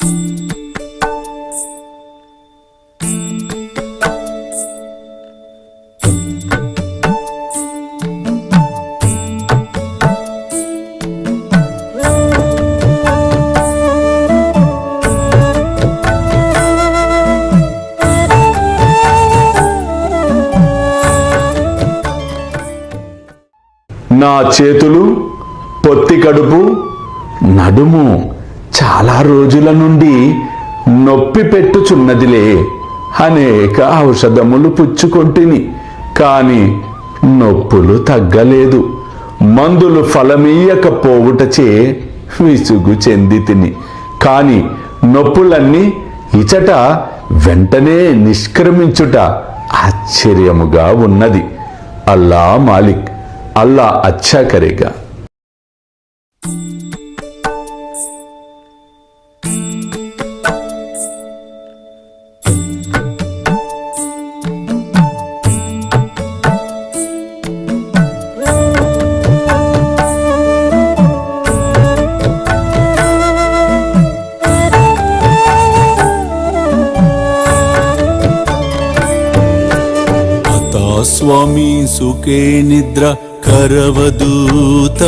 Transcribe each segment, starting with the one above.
నా చేతులు, పొత్తి కడుపు, నడుము చాలా రోజుల నుండి నొప్పి పెట్టుచున్నదిలే. అనేక ఔషధములు పుచ్చుకొంటిని, కాని నొప్పులు తగ్గలేదు. మందులు ఫలమీయకపోవుటచే విసుగు చెందితిని. కాని నొప్పులన్నీ ఇచట వెంటనే నిష్క్రమించుట ఆశ్చర్యముగా ఉన్నది. అల్లా మాలిక్, అల్లా అచ్చా కరేగా. స్వామి సుఖే నిద్ర करवदूत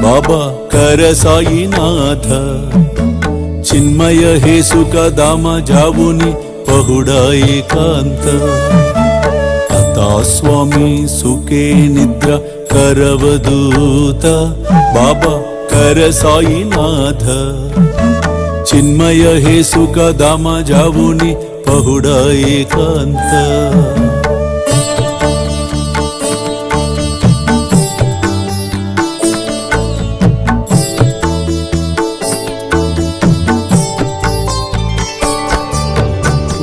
बाबा कर साईनाथ चिन्मय हे सुख दाम जावुनी पहुडा एकांत आता स्वामी सुखे निद्र करवदूत बाबा कर साईनाथ चिन्मय हे सुख दाम जावुनी पहुडा एकांत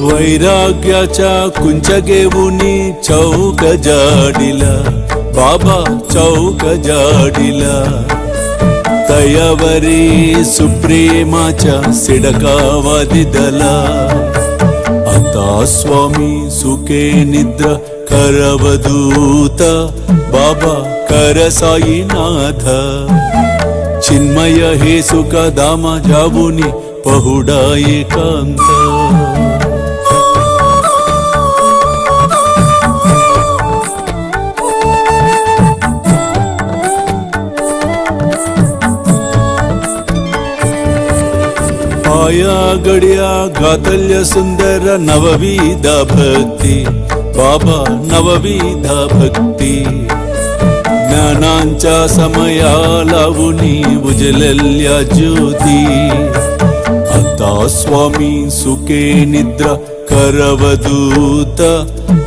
वैराग्याच्या कुंचगेवुनी चौक जाडिला बाबा चौक जाडिला तयावरी सुप्रेमाच्या सिडकावा दिदला आता स्वामी सुखे निद्र करवदूत बाबा कर साईनाथ चिन्मय हे सुख दाम जावुनी पहुडा एकांत आया गड्या गातल्य सुंदर नवविध भक्ती बाबा नवविध भक्ती ज्ञानांच्या समया लावुनी उजलल्या ज्योती आता स्वामी सुखे निद्र करवदूत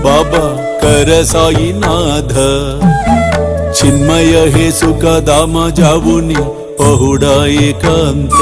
बाबा कर साईनाथ चिन्मय हे सुख दाम जावुनी पहुडा एकांत